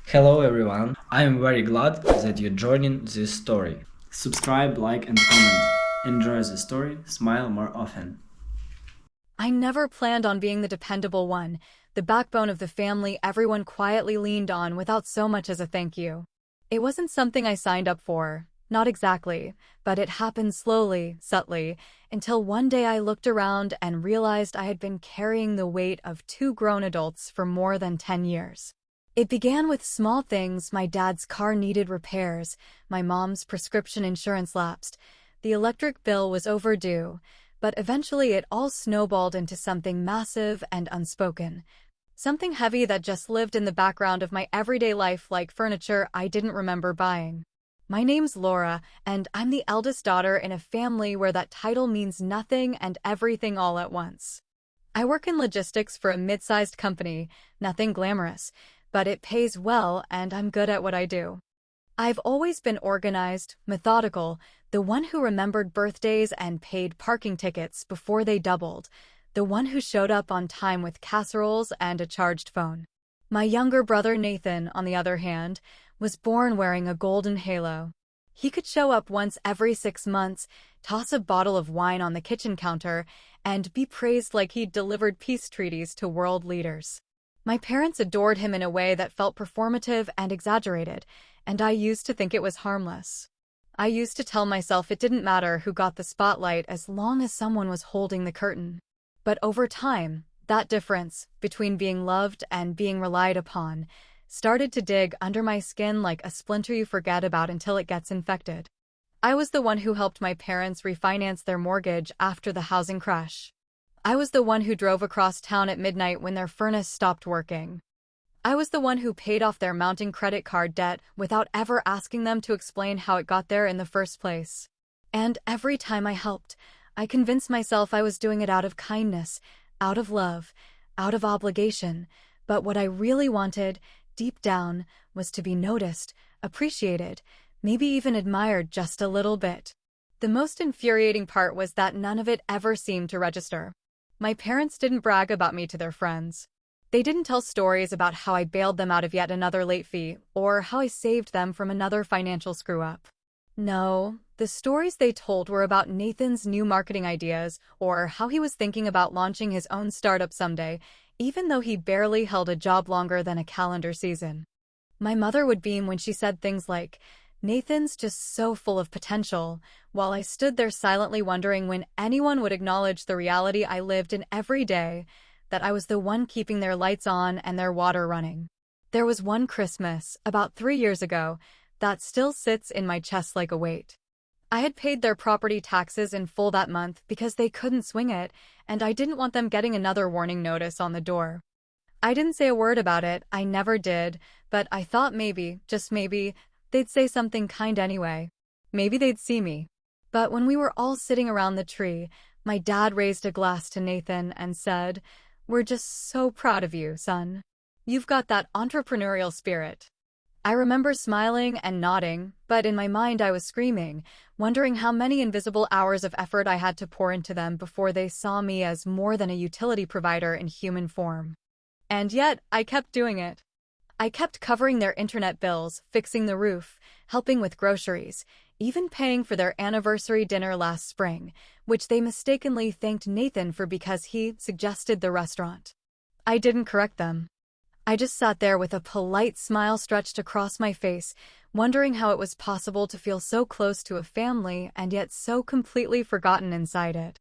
Hello everyone, I am very glad that you're joining this story. Subscribe, like, and comment. Enjoy the story, smile more often. I never planned on being the dependable one, the backbone of the family everyone quietly leaned on without so much as a thank you. It wasn't something I signed up for, not exactly, but it happened slowly, subtly, until one day I looked around and realized I had been carrying the weight of two grown adults for more than 10 years. It began with small things. My dad's car needed repairs, my mom's prescription insurance lapsed, the electric bill was overdue, but eventually it all snowballed into something massive and unspoken. Something heavy that just lived in the background of my everyday life like furniture I didn't remember buying. My name's Laura, and I'm the eldest daughter in a family where that title means nothing and everything all at once. I work in logistics for a mid-sized company, nothing glamorous, but it pays well and I'm good at what I do. I've always been organized, methodical, the one who remembered birthdays and paid parking tickets before they doubled, the one who showed up on time with casseroles and a charged phone. My younger brother Nathan, on the other hand, was born wearing a golden halo. He could show up once every 6 months, toss a bottle of wine on the kitchen counter, and be praised like he'd delivered peace treaties to world leaders. My parents adored him in a way that felt performative and exaggerated, and I used to think it was harmless. I used to tell myself it didn't matter who got the spotlight as long as someone was holding the curtain. But over time, that difference between being loved and being relied upon started to dig under my skin like a splinter you forget about until it gets infected. I was the one who helped my parents refinance their mortgage after the housing crash. I was the one who drove across town at midnight when their furnace stopped working. I was the one who paid off their mounting credit card debt without ever asking them to explain how it got there in the first place. And every time I helped, I convinced myself I was doing it out of kindness, out of love, out of obligation. But what I really wanted, deep down, was to be noticed, appreciated, maybe even admired just a little bit. The most infuriating part was that none of it ever seemed to register. My parents didn't brag about me to their friends. They didn't tell stories about how I bailed them out of yet another late fee, or how I saved them from another financial screw-up. No, the stories they told were about Nathan's new marketing ideas, or how he was thinking about launching his own startup someday, even though he barely held a job longer than a calendar season. My mother would beam when she said things like, "Nathan's just so full of potential," while I stood there silently wondering when anyone would acknowledge the reality I lived in every day, that I was the one keeping their lights on and their water running. There was one Christmas, about 3 years ago, that still sits in my chest like a weight. I had paid their property taxes in full that month because they couldn't swing it, and I didn't want them getting another warning notice on the door. I didn't say a word about it, I never did, but I thought maybe, just maybe, they'd say something kind anyway. Maybe they'd see me. But when we were all sitting around the tree, my dad raised a glass to Nathan and said, "We're just so proud of you, son. You've got that entrepreneurial spirit." I remember smiling and nodding, but in my mind I was screaming, wondering how many invisible hours of effort I had to pour into them before they saw me as more than a utility provider in human form. And yet, I kept doing it. I kept covering their internet bills, fixing the roof, helping with groceries, even paying for their anniversary dinner last spring, which they mistakenly thanked Nathan for because he suggested the restaurant. I didn't correct them. I just sat there with a polite smile stretched across my face, wondering how it was possible to feel so close to a family and yet so completely forgotten inside it.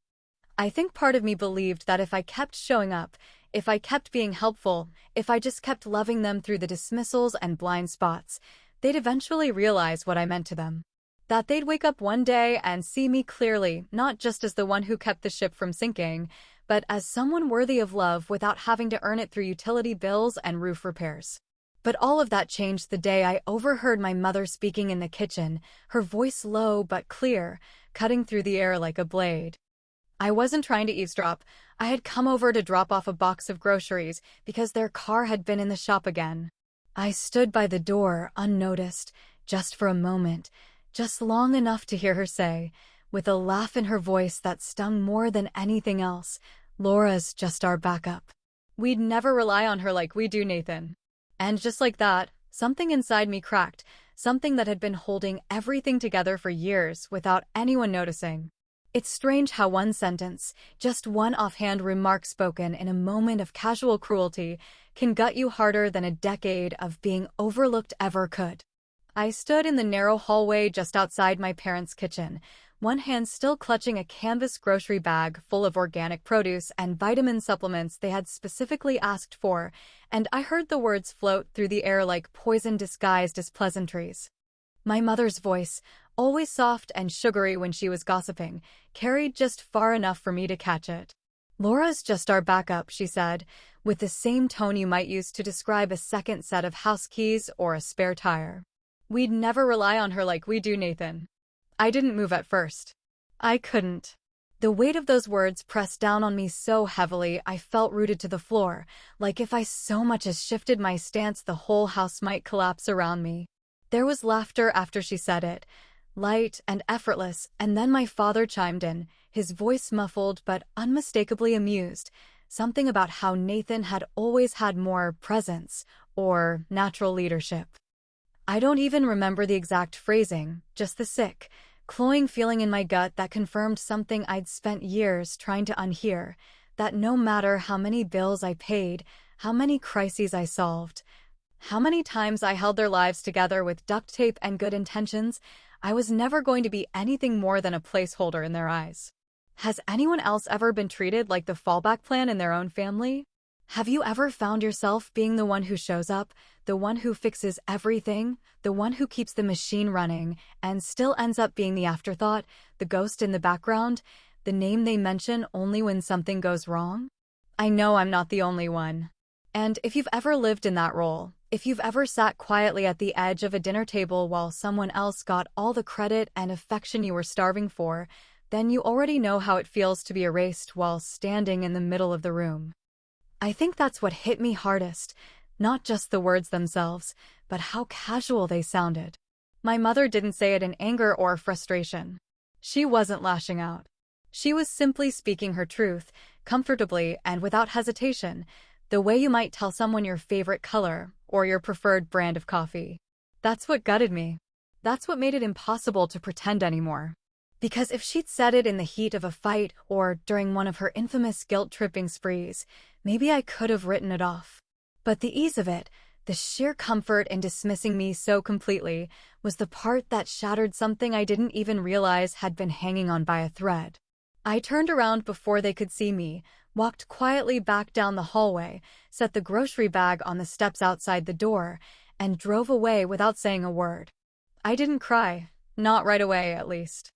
I think part of me believed that if I kept showing up, if I kept being helpful, if I just kept loving them through the dismissals and blind spots, they'd eventually realize what I meant to them. That they'd wake up one day and see me clearly, not just as the one who kept the ship from sinking, but as someone worthy of love without having to earn it through utility bills and roof repairs. But all of that changed the day I overheard my mother speaking in the kitchen, her voice low but clear, cutting through the air like a blade. I wasn't trying to eavesdrop. I had come over to drop off a box of groceries because their car had been in the shop again. I stood by the door, unnoticed, just for a moment, just long enough to hear her say, with a laugh in her voice that stung more than anything else, "Laura's just our backup. We'd never rely on her like we do, Nathan." And just like that, Something inside me cracked, something that had been holding everything together for years without anyone noticing. It's strange how one sentence, just one offhand remark spoken in a moment of casual cruelty, can gut you harder than a decade of being overlooked ever could. I stood in the narrow hallway just outside my parents' kitchen, one hand still clutching a canvas grocery bag full of organic produce and vitamin supplements they had specifically asked for, and I heard the words float through the air like poison disguised as pleasantries. My mother's voice, always soft and sugary when she was gossiping, carried just far enough for me to catch it. "Laura's just our backup," she said, with the same tone you might use to describe a second set of house keys or a spare tire. "We'd never rely on her like we do, Nathan." I didn't move at first. I couldn't. The weight of those words pressed down on me so heavily I felt rooted to the floor, like if I so much as shifted my stance the whole house might collapse around me. There was laughter after she said it, light and effortless, and then my father chimed in, his voice muffled but unmistakably amused, something about how Nathan had always had more presence or natural leadership. I don't even remember the exact phrasing, just the sick, cloying feeling in my gut that confirmed something I'd spent years trying to unhear, that no matter how many bills I paid, how many crises I solved, how many times I held their lives together with duct tape and good intentions, I was never going to be anything more than a placeholder in their eyes. Has anyone else ever been treated like the fallback plan in their own family? Have you ever found yourself being the one who shows up, the one who fixes everything, the one who keeps the machine running, and still ends up being the afterthought, the ghost in the background, the name they mention only when something goes wrong? I know I'm not the only one. And if you've ever lived in that role, if you've ever sat quietly at the edge of a dinner table while someone else got all the credit and affection you were starving for, then you already know how it feels to be erased while standing in the middle of the room. I think that's what hit me hardest, not just the words themselves, but how casual they sounded. My mother didn't say it in anger or frustration. She wasn't lashing out. She was simply speaking her truth, comfortably and without hesitation, the way you might tell someone your favorite color or your preferred brand of coffee. That's what gutted me. That's what made it impossible to pretend anymore. Because if she'd said it in the heat of a fight or during one of her infamous guilt-tripping sprees, maybe I could have written it off. But the ease of it, the sheer comfort in dismissing me so completely, was the part that shattered something I didn't even realize had been hanging on by a thread. I turned around before they could see me, walked quietly back down the hallway, set the grocery bag on the steps outside the door, and drove away without saying a word. I didn't cry, not right away at least.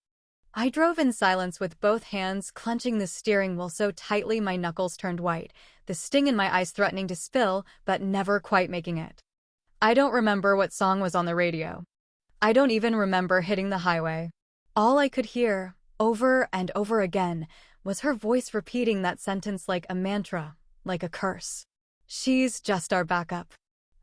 I drove in silence with both hands clenching the steering wheel so tightly my knuckles turned white, the sting in my eyes threatening to spill, but never quite making it. I don't remember what song was on the radio. I don't even remember hitting the highway. All I could hear, over and over again, was her voice repeating that sentence like a mantra, like a curse. "She's just our backup."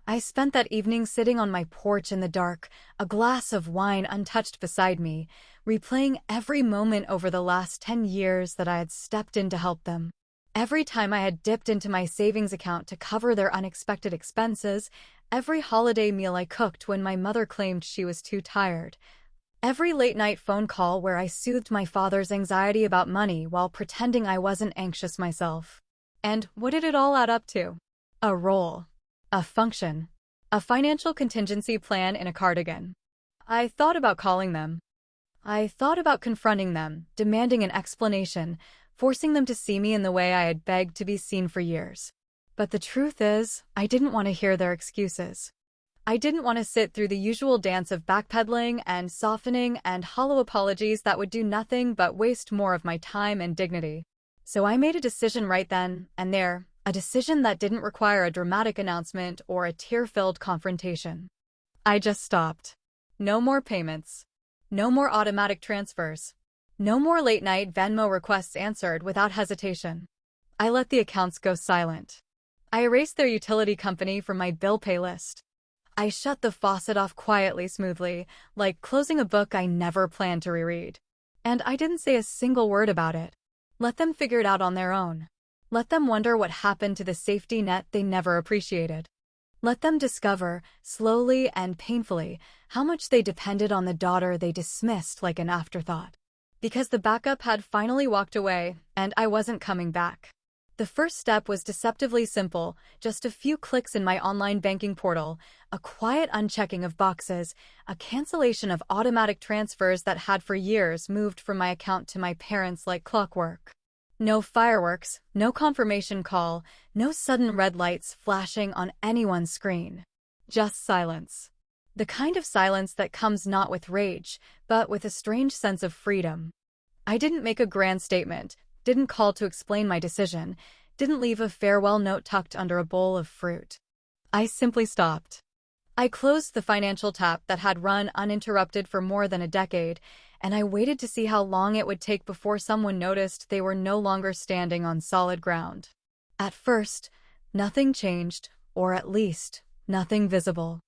I spent that evening sitting on my porch in the dark, a glass of wine untouched beside me, replaying every moment over the last 10 years that I had stepped in to help them. Every time I had dipped into my savings account to cover their unexpected expenses, every holiday meal I cooked when my mother claimed she was too tired, every late-night phone call where I soothed my father's anxiety about money while pretending I wasn't anxious myself. And what did it all add up to? A role. A function. A financial contingency plan in a cardigan. I thought about calling them. I thought about confronting them, demanding an explanation, forcing them to see me in the way I had begged to be seen for years. But the truth is, I didn't want to hear their excuses. I didn't want to sit through the usual dance of backpedaling and softening and hollow apologies that would do nothing but waste more of my time and dignity. So I made a decision right then and there, a decision that didn't require a dramatic announcement or a tear-filled confrontation. I just stopped. No more payments. No more automatic transfers. No more late-night Venmo requests answered without hesitation. I let the accounts go silent. I erased their utility company from my bill pay list. I shut the faucet off quietly, smoothly, like closing a book I never planned to reread. And I didn't say a single word about it. Let them figure it out on their own. Let them wonder what happened to the safety net they never appreciated. Let them discover, slowly and painfully, how much they depended on the daughter they dismissed like an afterthought. Because the backup had finally walked away, and I wasn't coming back. The first step was deceptively simple, just a few clicks in my online banking portal, a quiet unchecking of boxes, a cancellation of automatic transfers that had for years moved from my account to my parents like clockwork. No fireworks, no confirmation call, no sudden red lights flashing on anyone's screen. Just silence. The kind of silence that comes not with rage, but with a strange sense of freedom. I didn't make a grand statement, didn't call to explain my decision, didn't leave a farewell note tucked under a bowl of fruit. I simply stopped. I closed the financial tap that had run uninterrupted for more than a decade, and I waited to see how long it would take before someone noticed they were no longer standing on solid ground. At first, nothing changed, or at least, nothing visible.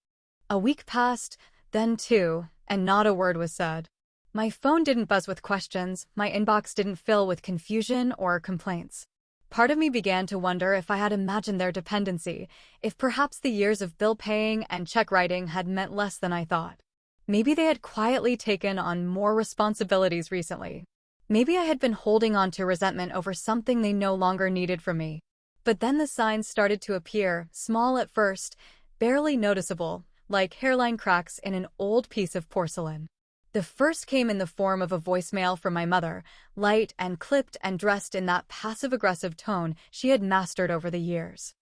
A week passed, then two, and not a word was said. My phone didn't buzz with questions, my inbox didn't fill with confusion or complaints. Part of me began to wonder if I had imagined their dependency, if perhaps the years of bill paying and check writing had meant less than I thought. Maybe they had quietly taken on more responsibilities recently. Maybe I had been holding on to resentment over something they no longer needed from me. But then the signs started to appear, small at first, barely noticeable, like hairline cracks in an old piece of porcelain. The first came in the form of a voicemail from my mother, light and clipped and dressed in that passive-aggressive tone she had mastered over the years.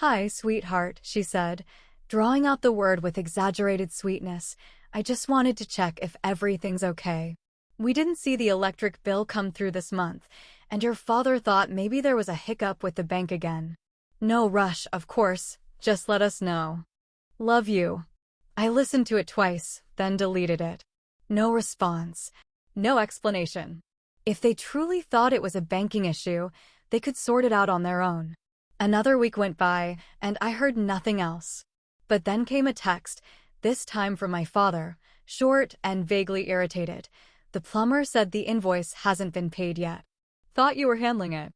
"Hi, sweetheart," she said, drawing out the word with exaggerated sweetness. "I just wanted to check if everything's okay. We didn't see the electric bill come through this month, and your father thought maybe there was a hiccup with the bank again. No rush, of course, just let us know. Love you." I listened to it twice, then deleted it. No response. No explanation. If they truly thought it was a banking issue, they could sort it out on their own. Another week went by, and I heard nothing else. But then came a text, this time from my father, short and vaguely irritated. "The plumber said the invoice hasn't been paid yet. Thought you were handling it."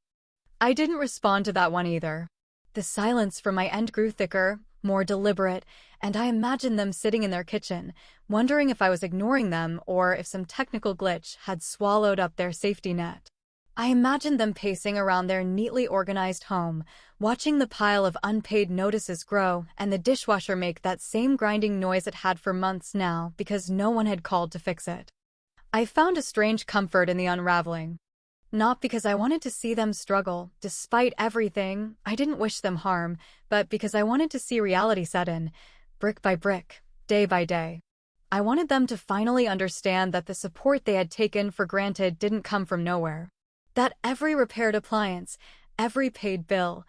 I didn't respond to that one either. The silence from my end grew thicker, more deliberate, and I imagined them sitting in their kitchen, wondering if I was ignoring them or if some technical glitch had swallowed up their safety net. I imagined them pacing around their neatly organized home, watching the pile of unpaid notices grow and the dishwasher make that same grinding noise it had for months now because no one had called to fix it. I found a strange comfort in the unraveling. Not because I wanted to see them struggle, despite everything, I didn't wish them harm, but because I wanted to see reality set in, brick by brick, day by day. I wanted them to finally understand that the support they had taken for granted didn't come from nowhere. That every repaired appliance, every paid bill,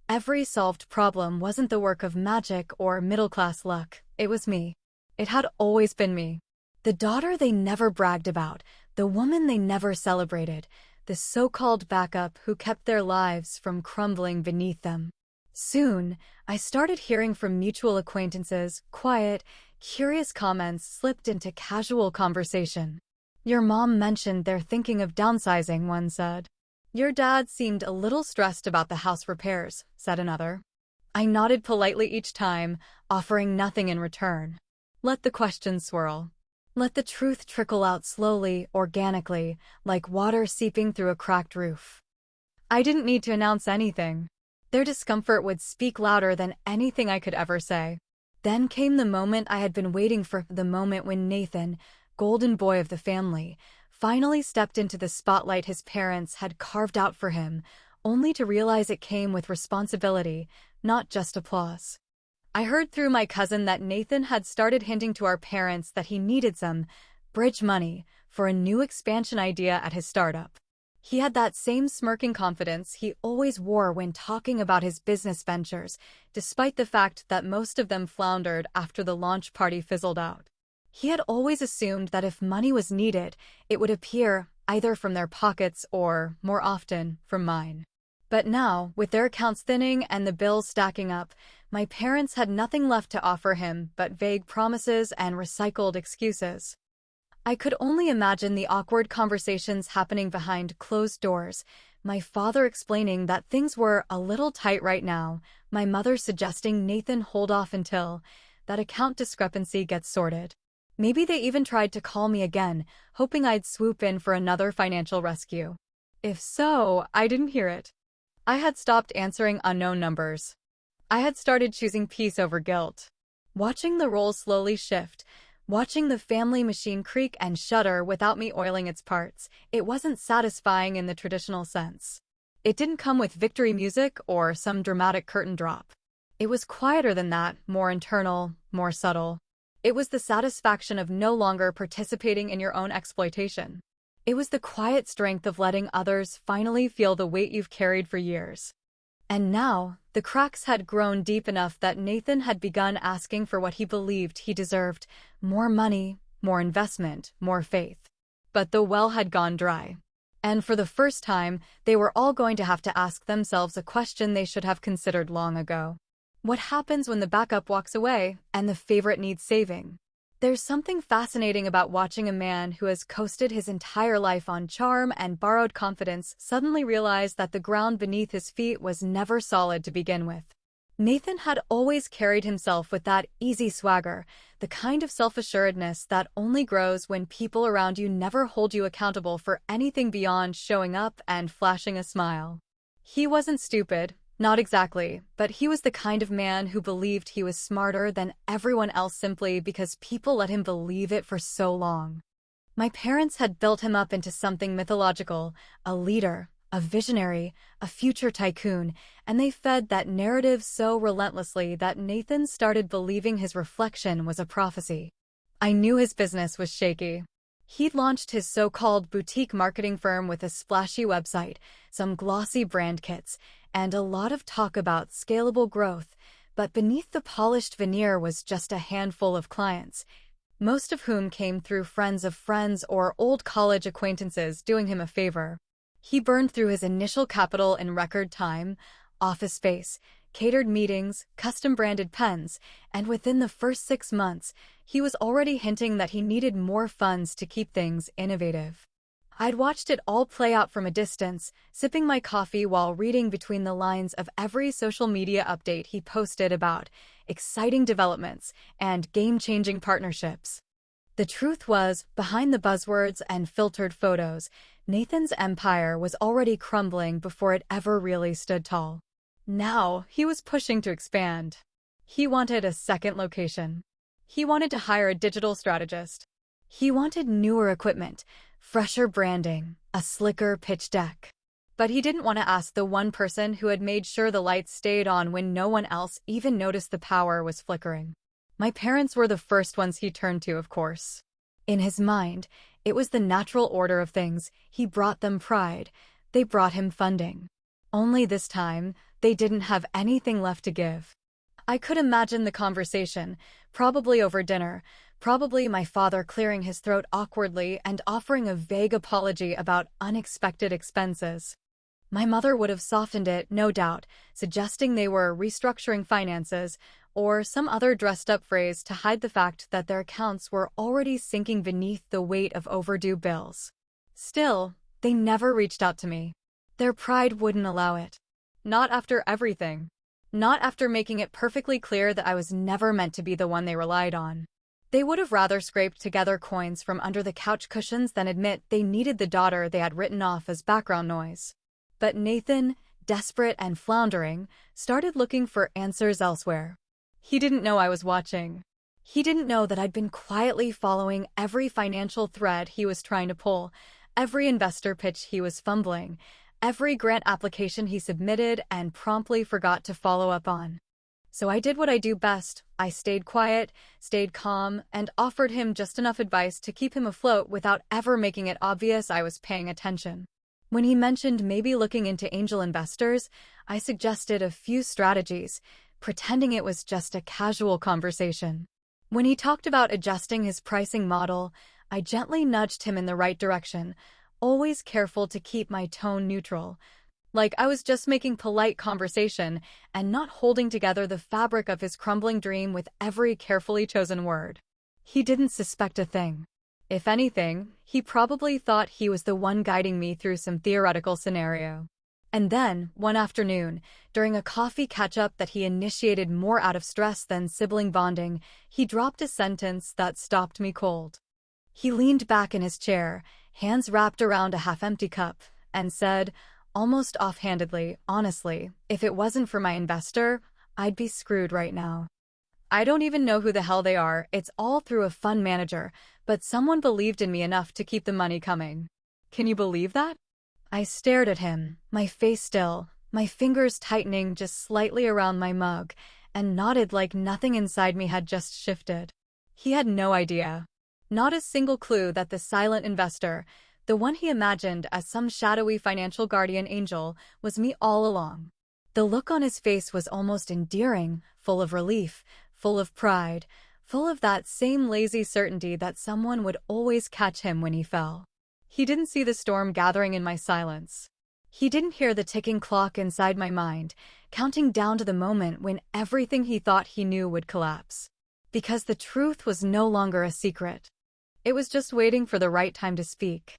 every solved problem wasn't the work of magic or middle-class luck. It was me. It had always been me. The daughter they never bragged about, the woman they never celebrated, the so-called backup who kept their lives from crumbling beneath them. Soon, I started hearing from mutual acquaintances, quiet, curious comments slipped into casual conversation. "Your mom mentioned they're thinking of downsizing," one said. "Your dad seemed a little stressed about the house repairs," said another. I nodded politely each time, offering nothing in return. Let the questions swirl. Let the truth trickle out slowly, organically, like water seeping through a cracked roof. I didn't need to announce anything. Their discomfort would speak louder than anything I could ever say. Then came the moment I had been waiting for, the moment when Nathan, golden boy of the family, finally stepped into the spotlight his parents had carved out for him, only to realize it came with responsibility, not just applause. I heard through my cousin that Nathan had started hinting to our parents that he needed some bridge money for a new expansion idea at his startup. He had that same smirking confidence he always wore when talking about his business ventures, despite the fact that most of them floundered after the launch party fizzled out. He had always assumed that if money was needed, it would appear either from their pockets or, more often, from mine. But now, with their accounts thinning and the bills stacking up, my parents had nothing left to offer him but vague promises and recycled excuses. I could only imagine the awkward conversations happening behind closed doors, My father explaining that things were a little tight right now, my mother suggesting Nathan hold off until that account discrepancy gets sorted. Maybe they even tried to call me again, hoping I'd swoop in for another financial rescue. If so, I didn't hear it. I had stopped answering unknown numbers. I had started choosing peace over guilt. Watching the roles slowly shift, watching the family machine creak and shudder without me oiling its parts, it wasn't satisfying in the traditional sense. It didn't come with victory music or some dramatic curtain drop. It was quieter than that, more internal, more subtle. It was the satisfaction of no longer participating in your own exploitation. It was the quiet strength of letting others finally feel the weight you've carried for years. And now, the cracks had grown deep enough that Nathan had begun asking for what he believed he deserved: more money, more investment, more faith. But the well had gone dry. And for the first time, they were all going to have to ask themselves a question they should have considered long ago. What happens when the backup walks away and the favorite needs saving? There's something fascinating about watching a man who has coasted his entire life on charm and borrowed confidence suddenly realize that the ground beneath his feet was never solid to begin with. Nathan had always carried himself with that easy swagger, the kind of self-assuredness that only grows when people around you never hold you accountable for anything beyond showing up and flashing a smile. He wasn't stupid. Not exactly, but he was the kind of man who believed he was smarter than everyone else simply because people let him believe it for so long. My parents had built him up into something mythological, a leader, a visionary, a future tycoon, and they fed that narrative so relentlessly that Nathan started believing his reflection was a prophecy. I knew his business was shaky. He'd launched his so-called boutique marketing firm with a splashy website, some glossy brand kits, and a lot of talk about scalable growth, but beneath the polished veneer was just a handful of clients, most of whom came through friends of friends or old college acquaintances doing him a favor. He burned through his initial capital in record time: office space, catered meetings, custom-branded pens, and within the first 6 months, he was already hinting that he needed more funds to keep things innovative. I'd watched it all play out from a distance, sipping my coffee while reading between the lines of every social media update he posted about exciting developments and game-changing partnerships. The truth was, behind the buzzwords and filtered photos, Nathan's empire was already crumbling before it ever really stood tall. Now, he was pushing to expand. He wanted a second location. He wanted to hire a digital strategist. He wanted newer equipment, fresher branding, a slicker pitch deck. But he didn't want to ask the one person who had made sure the lights stayed on when no one else even noticed the power was flickering. My parents were the first ones he turned to, of course. In his mind, it was the natural order of things. He brought them pride. They brought him funding. Only this time, they didn't have anything left to give. I could imagine the conversation, probably over dinner, probably my father clearing his throat awkwardly and offering a vague apology about unexpected expenses. My mother would have softened it, no doubt, suggesting they were restructuring finances, or some other dressed-up phrase to hide the fact that their accounts were already sinking beneath the weight of overdue bills. Still, they never reached out to me. Their pride wouldn't allow it. Not after everything. Not after making it perfectly clear that I was never meant to be the one they relied on. They would have rather scraped together coins from under the couch cushions than admit they needed the daughter they had written off as background noise. But Nathan, desperate and floundering, started looking for answers elsewhere. He didn't know I was watching. He didn't know that I'd been quietly following every financial thread he was trying to pull, every investor pitch he was fumbling, every grant application he submitted and promptly forgot to follow up on. So I did what I do best. I stayed quiet, stayed calm, and offered him just enough advice to keep him afloat without ever making it obvious I was paying attention. When he mentioned maybe looking into angel investors, I suggested a few strategies, pretending it was just a casual conversation. When he talked about adjusting his pricing model, I gently nudged him in the right direction, always careful to keep my tone neutral, like I was just making polite conversation and not holding together the fabric of his crumbling dream with every carefully chosen word. He didn't suspect a thing. If anything, he probably thought he was the one guiding me through some theoretical scenario. And then, one afternoon, during a coffee catch-up that he initiated more out of stress than sibling bonding, he dropped a sentence that stopped me cold. He leaned back in his chair, hands wrapped around a half-empty cup, and said, almost offhandedly, honestly, if it wasn't for my investor, I'd be screwed right now. I don't even know who the hell they are, it's all through a fund manager, but someone believed in me enough to keep the money coming. Can you believe that? I stared at him, my face still, my fingers tightening just slightly around my mug, and nodded like nothing inside me had just shifted. He had no idea. Not a single clue that the silent investor, the one he imagined as some shadowy financial guardian angel, was me all along. The look on his face was almost endearing, full of relief, full of pride, full of that same lazy certainty that someone would always catch him when he fell. He didn't see the storm gathering in my silence. He didn't hear the ticking clock inside my mind, counting down to the moment when everything he thought he knew would collapse. Because the truth was no longer a secret. It was just waiting for the right time to speak.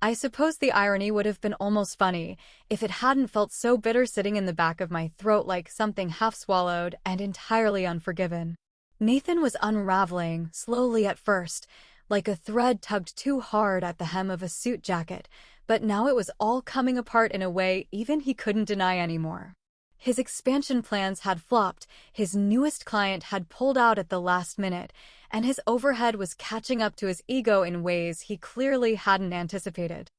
I suppose the irony would have been almost funny if it hadn't felt so bitter sitting in the back of my throat like something half-swallowed and entirely unforgiven. Nathan was unraveling, slowly at first, like a thread tugged too hard at the hem of a suit jacket, but now it was all coming apart in a way even he couldn't deny anymore. His expansion plans had flopped, his newest client had pulled out at the last minute, and his overhead was catching up to his ego in ways he clearly hadn't anticipated.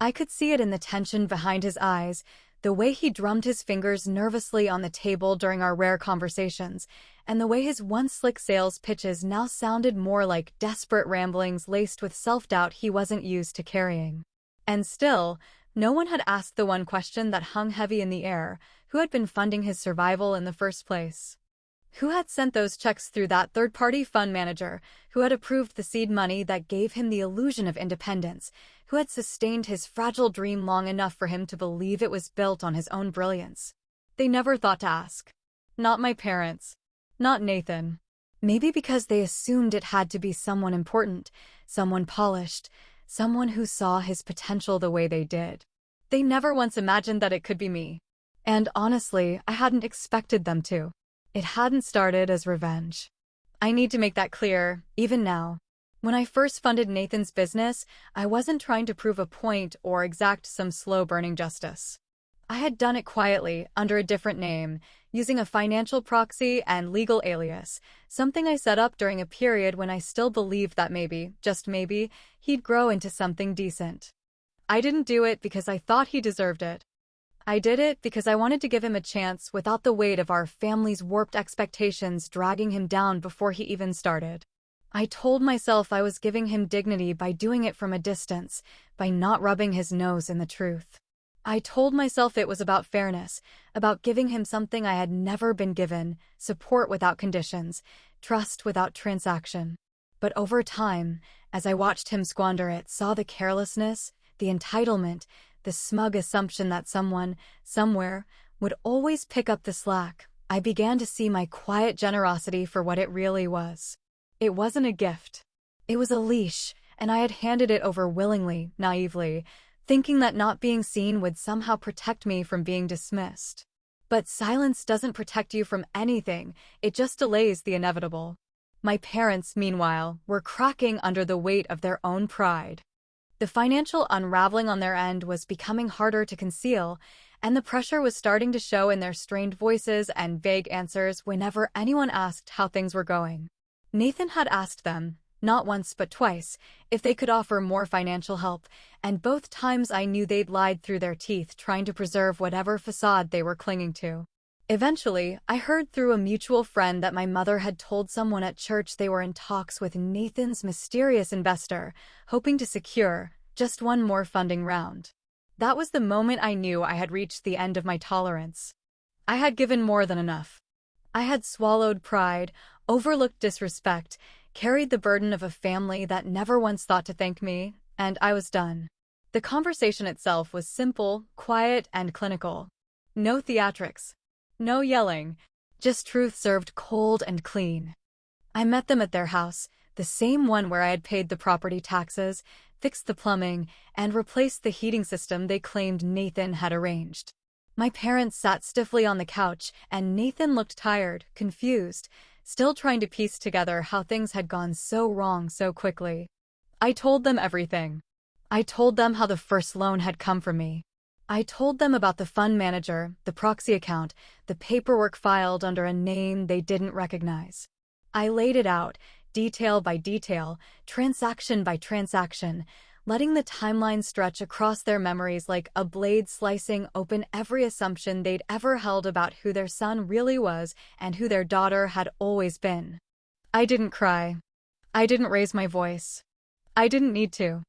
I could see it in the tension behind his eyes, the way he drummed his fingers nervously on the table during our rare conversations, and the way his once slick sales pitches now sounded more like desperate ramblings laced with self-doubt he wasn't used to carrying. And still, no one had asked the one question that hung heavy in the air: who had been funding his survival in the first place? Who had sent those checks through that third-party fund manager? Who had approved the seed money that gave him the illusion of independence? Who had sustained his fragile dream long enough for him to believe it was built on his own brilliance? They never thought to ask. Not my parents. Not Nathan. Maybe because they assumed it had to be someone important, someone polished, someone who saw his potential the way they did. They never once imagined that it could be me. And honestly, I hadn't expected them to. It hadn't started as revenge. I need to make that clear, even now. When I first funded Nathan's business, I wasn't trying to prove a point or exact some slow-burning justice. I had done it quietly, under a different name, using a financial proxy and legal alias, something I set up during a period when I still believed that maybe, just maybe, he'd grow into something decent. I didn't do it because I thought he deserved it. I did it because I wanted to give him a chance without the weight of our family's warped expectations dragging him down before he even started. I told myself I was giving him dignity by doing it from a distance, by not rubbing his nose in the truth. I told myself it was about fairness, about giving him something I had never been given, support without conditions, trust without transaction. But over time, as I watched him squander it, saw the carelessness, the entitlement, the smug assumption that someone, somewhere, would always pick up the slack, I began to see my quiet generosity for what it really was. It wasn't a gift. It was a leash, and I had handed it over willingly, naively, thinking that not being seen would somehow protect me from being dismissed. But silence doesn't protect you from anything, it just delays the inevitable. My parents, meanwhile, were cracking under the weight of their own pride. The financial unraveling on their end was becoming harder to conceal, and the pressure was starting to show in their strained voices and vague answers whenever anyone asked how things were going. Nathan had asked them, not once but twice, if they could offer more financial help, and both times I knew they'd lied through their teeth trying to preserve whatever facade they were clinging to. Eventually, I heard through a mutual friend that my mother had told someone at church they were in talks with Nathan's mysterious investor, hoping to secure just one more funding round. That was the moment I knew I had reached the end of my tolerance. I had given more than enough. I had swallowed pride, overlooked disrespect, carried the burden of a family that never once thought to thank me, and I was done. The conversation itself was simple, quiet, and clinical. No theatrics. No yelling. Just truth served cold and clean. I met them at their house, the same one where I had paid the property taxes, fixed the plumbing, and replaced the heating system they claimed Nathan had arranged. My parents sat stiffly on the couch, and Nathan looked tired, confused, still trying to piece together how things had gone so wrong so quickly. I told them everything. I told them how the first loan had come from me. I told them about the fund manager, the proxy account, the paperwork filed under a name they didn't recognize. I laid it out, detail by detail, transaction by transaction, letting the timeline stretch across their memories like a blade slicing open every assumption they'd ever held about who their son really was and who their daughter had always been. I didn't cry. I didn't raise my voice. I didn't need to.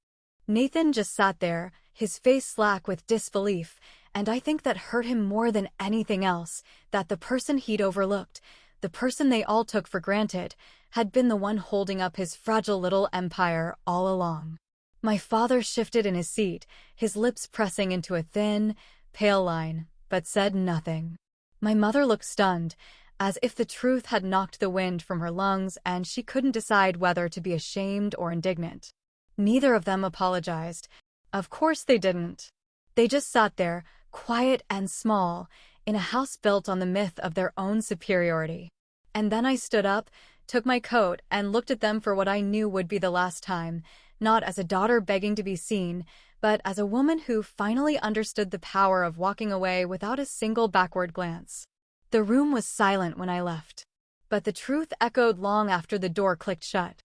Nathan just sat there, his face slack with disbelief, and I think that hurt him more than anything else, that the person he'd overlooked, the person they all took for granted, had been the one holding up his fragile little empire all along. My father shifted in his seat, his lips pressing into a thin, pale line, but said nothing. My mother looked stunned, as if the truth had knocked the wind from her lungs and she couldn't decide whether to be ashamed or indignant. Neither of them apologized. Of course they didn't. They just sat there, quiet and small, in a house built on the myth of their own superiority. And then I stood up, took my coat, and looked at them for what I knew would be the last time, not as a daughter begging to be seen, but as a woman who finally understood the power of walking away without a single backward glance. The room was silent when I left, but the truth echoed long after the door clicked shut.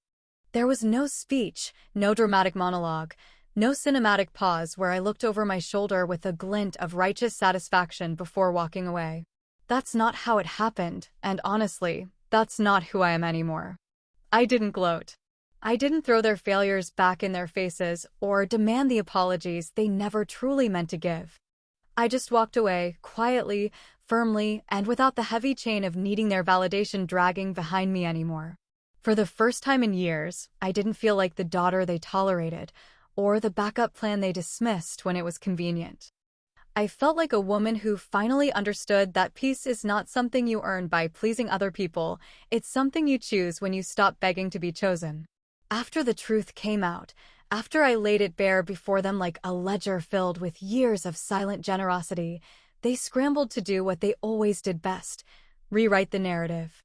There was no speech, no dramatic monologue, no cinematic pause where I looked over my shoulder with a glint of righteous satisfaction before walking away. That's not how it happened, and honestly, that's not who I am anymore. I didn't gloat. I didn't throw their failures back in their faces or demand the apologies they never truly meant to give. I just walked away, quietly, firmly, and without the heavy chain of needing their validation dragging behind me anymore. For the first time in years, I didn't feel like the daughter they tolerated, or the backup plan they dismissed when it was convenient. I felt like a woman who finally understood that peace is not something you earn by pleasing other people, it's something you choose when you stop begging to be chosen. After the truth came out, after I laid it bare before them like a ledger filled with years of silent generosity, they scrambled to do what they always did best: rewrite the narrative.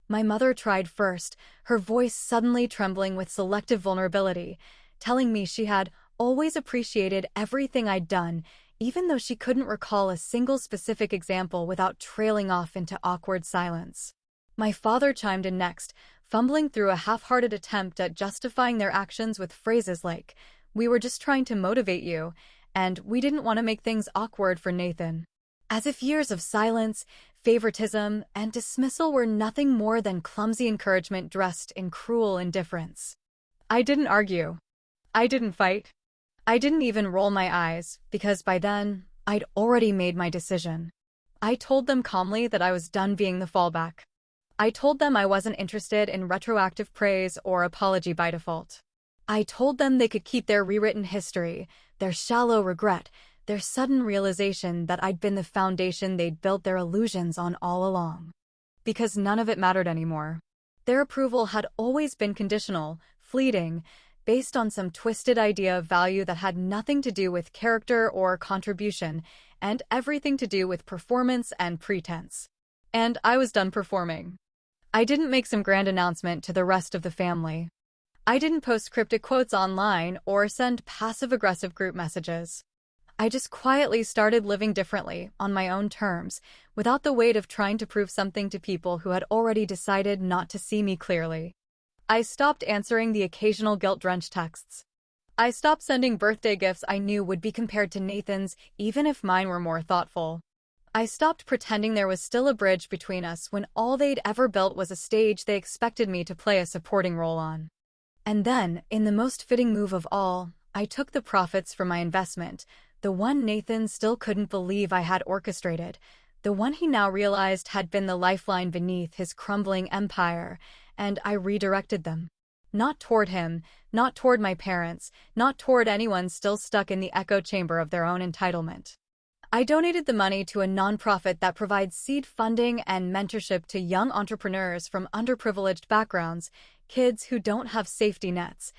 My mother tried first, her voice suddenly trembling with selective vulnerability, telling me she had always appreciated everything I'd done, even though she couldn't recall a single specific example without trailing off into awkward silence. My father chimed in next, fumbling through a half-hearted attempt at justifying their actions with phrases like, "We were just trying to motivate you," and "We didn't want to make things awkward for Nathan." As if years of silence, favoritism, and dismissal were nothing more than clumsy encouragement dressed in cruel indifference. I didn't argue. I didn't fight. I didn't even roll my eyes, because by then, I'd already made my decision. I told them calmly that I was done being the fallback. I told them I wasn't interested in retroactive praise or apology by default. I told them they could keep their rewritten history, their shallow regret, their sudden realization that I'd been the foundation they'd built their illusions on all along. Because none of it mattered anymore. Their approval had always been conditional, fleeting, based on some twisted idea of value that had nothing to do with character or contribution, and everything to do with performance and pretense. And I was done performing. I didn't make some grand announcement to the rest of the family. I didn't post cryptic quotes online or send passive-aggressive group messages. I just quietly started living differently, on my own terms, without the weight of trying to prove something to people who had already decided not to see me clearly. I stopped answering the occasional guilt-drenched texts. I stopped sending birthday gifts I knew would be compared to Nathan's, even if mine were more thoughtful. I stopped pretending there was still a bridge between us when all they'd ever built was a stage they expected me to play a supporting role on. And then, in the most fitting move of all, I took the profits from my investment, the one Nathan still couldn't believe I had orchestrated, the one he now realized had been the lifeline beneath his crumbling empire, and I redirected them. Not toward him, not toward my parents, not toward anyone still stuck in the echo chamber of their own entitlement. I donated the money to a nonprofit that provides seed funding and mentorship to young entrepreneurs from underprivileged backgrounds, kids who don't have safety nets,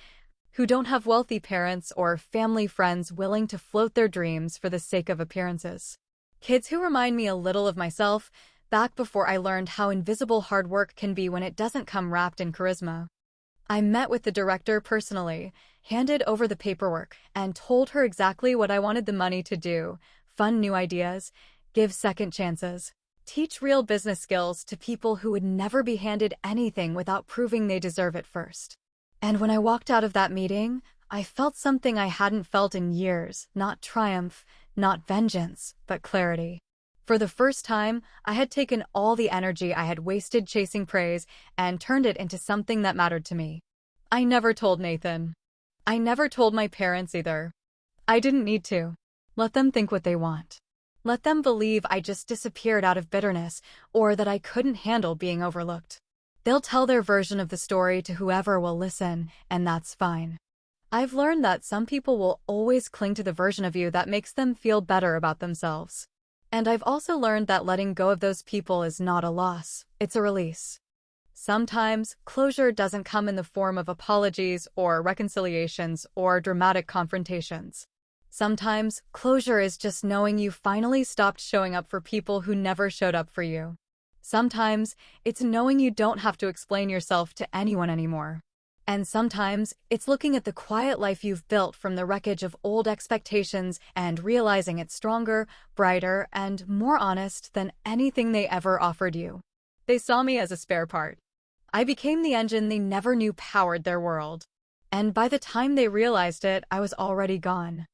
who don't have wealthy parents or family friends willing to float their dreams for the sake of appearances. Kids who remind me a little of myself, back before I learned how invisible hard work can be when it doesn't come wrapped in charisma. I met with the director personally, handed over the paperwork, and told her exactly what I wanted the money to do: fund new ideas, give second chances, teach real business skills to people who would never be handed anything without proving they deserve it first. And when I walked out of that meeting, I felt something I hadn't felt in years: not triumph, not vengeance, but clarity. For the first time, I had taken all the energy I had wasted chasing praise and turned it into something that mattered to me. I never told Nathan. I never told my parents either. I didn't need to. Let them think what they want. Let them believe I just disappeared out of bitterness, or that I couldn't handle being overlooked. They'll tell their version of the story to whoever will listen, and that's fine. I've learned that some people will always cling to the version of you that makes them feel better about themselves. And I've also learned that letting go of those people is not a loss, it's a release. Sometimes, closure doesn't come in the form of apologies or reconciliations or dramatic confrontations. Sometimes, closure is just knowing you finally stopped showing up for people who never showed up for you. Sometimes, it's knowing you don't have to explain yourself to anyone anymore. And sometimes, it's looking at the quiet life you've built from the wreckage of old expectations and realizing it's stronger, brighter, and more honest than anything they ever offered you. They saw me as a spare part. I became the engine they never knew powered their world. And by the time they realized it, I was already gone.